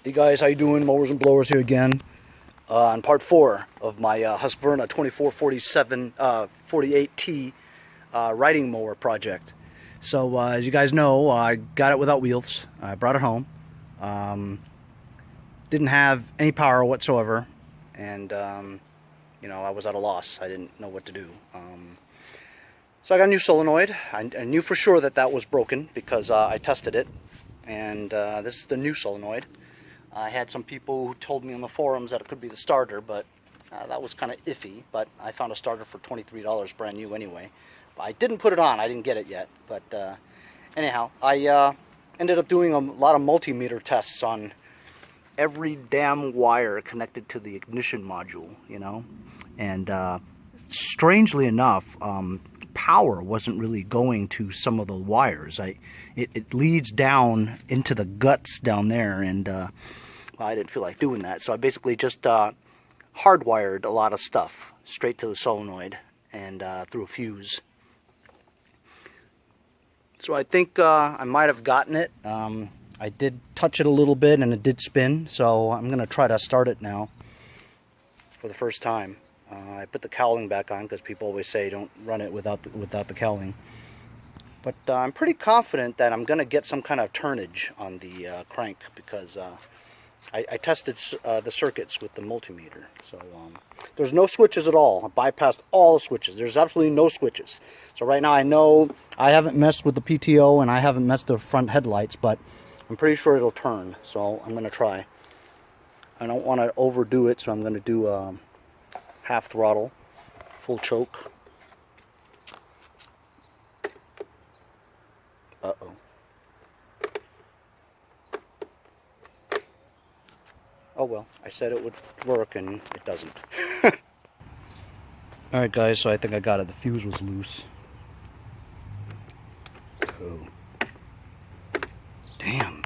Hey guys, how you doing? Mowers and Blowers here again on part 4 of my Husqvarna 2447-48T riding mower project. So as you guys know, I got it without wheels. I brought it home. Didn't have any power whatsoever, and you know, I was at a loss. I didn't know what to do. So I got a new solenoid. I knew for sure that that was broken because I tested it, and this is the new solenoid. I had some people who told me on the forums that it could be the starter, but that was kind of iffy. But I found a starter for $23 brand new anyway. But I didn't put it on. I didn't get it yet. But anyhow, I ended up doing a lot of multimeter tests on every damn wire connected to the ignition module, you know. And strangely enough, power wasn't really going to some of the wires. It leads down into the guts down there, and well, I didn't feel like doing that, so I basically just hardwired a lot of stuff straight to the solenoid and through a fuse. So I think I might have gotten it. I did touch it a little bit and it did spin, so I'm gonna try to start it now for the first time. I put the cowling back on because people always say don't run it without the cowling. But I'm pretty confident that I'm going to get some kind of turnage on the crank because I tested the circuits with the multimeter. So there's no switches at all. I bypassed all the switches. There's absolutely no switches. So right now I know I haven't messed with the PTO and I haven't messed with the front headlights, but I'm pretty sure it'll turn. So I'm going to try. I don't want to overdo it, so I'm going to do half throttle, full choke. Uh-oh. Oh well, I said it would work and it doesn't. Alright guys, so I think I got it. The fuse was loose. Oh. Damn.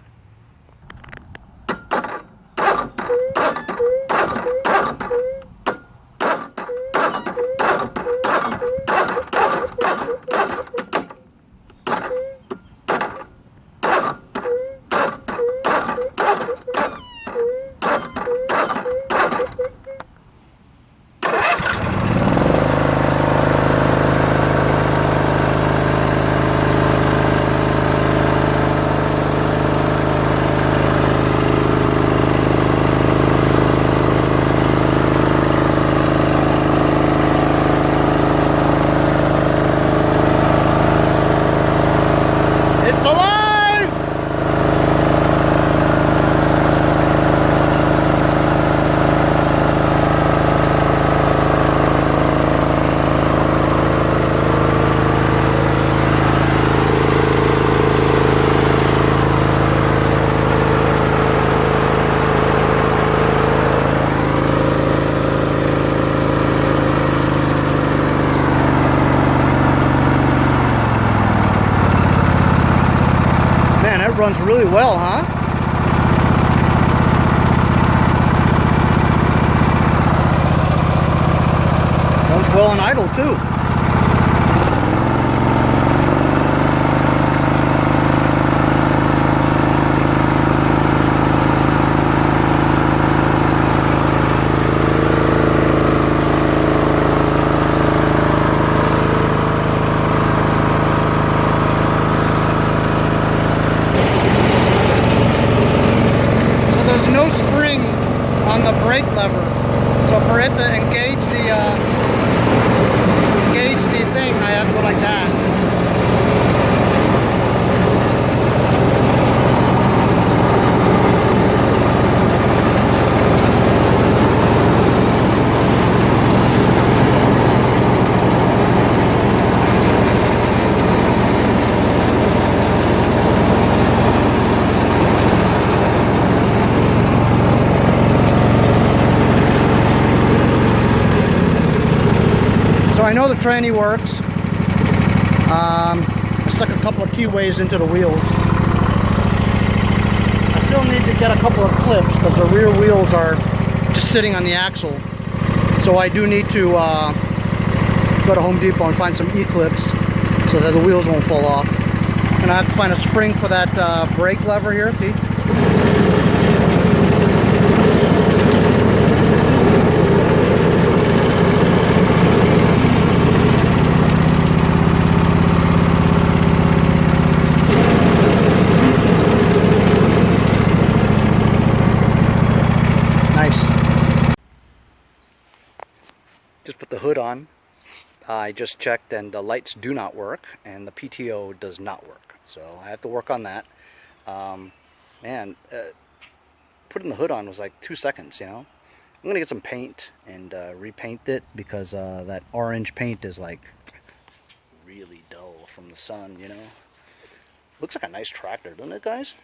Runs really well, huh? Runs well in idle too. No spring on the brake lever, so for it to engage the thing, I have to go like that. I know the tranny works. I stuck a couple of keyways into the wheels. I still need to get a couple of clips because the rear wheels are just sitting on the axle. So I do need to go to Home Depot and find some E-clips so that the wheels won't fall off. And I have to find a spring for that brake lever here, see? Just put the hood on. I just checked and the lights do not work and the PTO does not work. So I have to work on that. Man, putting the hood on was like 2 seconds, you know. I'm going to get some paint and repaint it because that orange paint is like really dull from the sun, you know. Looks like a nice tractor, doesn't it, guys?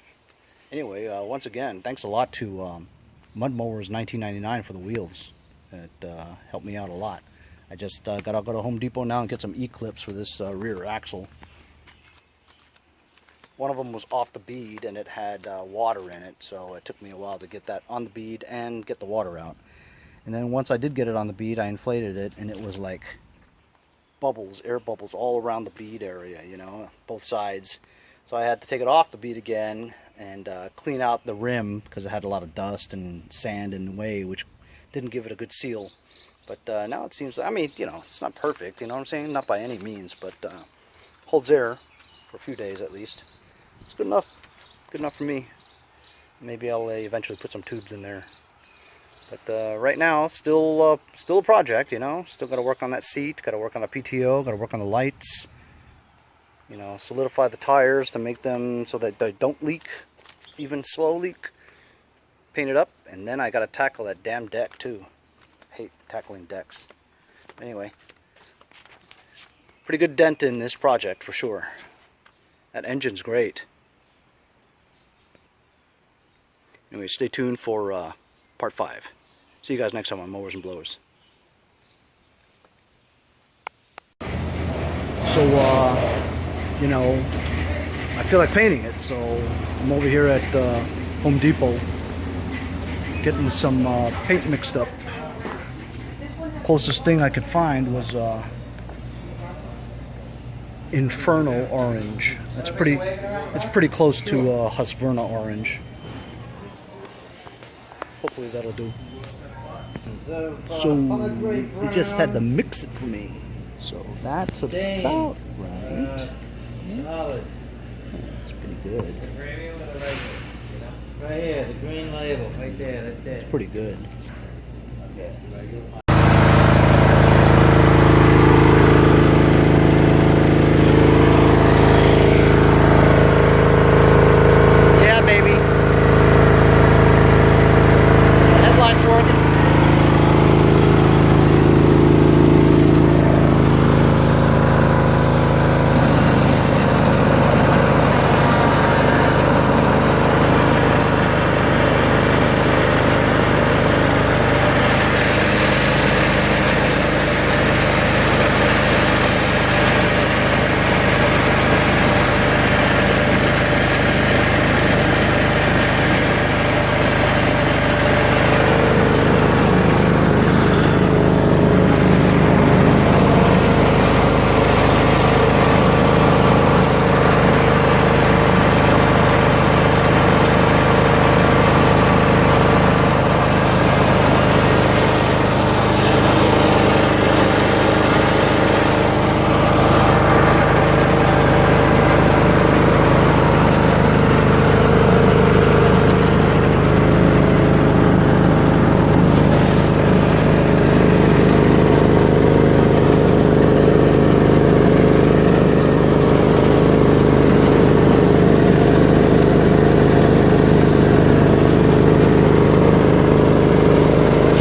Anyway, once again, thanks a lot to Mud Mowers 1999 for the wheels. It helped me out a lot. I just got to go to Home Depot now and get some E-clips for this rear axle. One of them was off the bead and it had water in it, so it took me a while to get that on the bead and get the water out. And then once I did get it on the bead, I inflated it and it was like bubbles, air bubbles all around the bead area, you know, both sides. So I had to take it off the bead again and clean out the rim because it had a lot of dust and sand in the way, which didn't give it a good seal. But now it seems, I mean, you know, it's not perfect, you know what I'm saying? Not by any means, but holds air for a few days at least. It's good enough. Good enough for me. Maybe I'll eventually put some tubes in there. But right now, still a project, you know. Still got to work on that seat, got to work on the PTO, got to work on the lights. You know, solidify the tires to make them so that they don't leak, even slow leak. Paint it up, and then I got to tackle that damn deck too. I hate tackling decks. Anyway, pretty good dent in this project for sure. That engine's great. Anyway, stay tuned for part 5. See you guys next time on Mowers and Blowers. So, you know, I feel like painting it, so I'm over here at Home Depot getting some paint mixed up. Closest thing I could find was Infernal Orange. It's pretty close to Husqvarna Orange. Hopefully that'll do. So they just had to mix it for me. So that's about right. Yeah. It's pretty good. Right here, the green label, right there, that's it. It's pretty good. Yeah.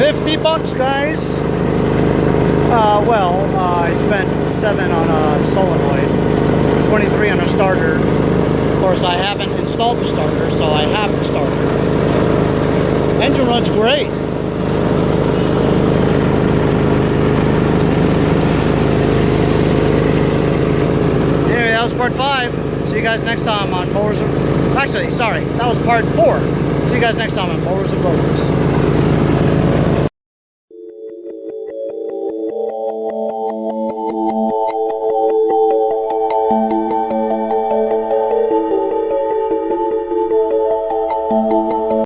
$50, guys. I spent $7 on a solenoid, 23 on a starter. Of course, I haven't installed the starter, so I have the starter. Engine runs great. Anyway, that was part 5. See you guys next time on Mowers. Actually, sorry, that was part 4. See you guys next time on Mowers and Blowers.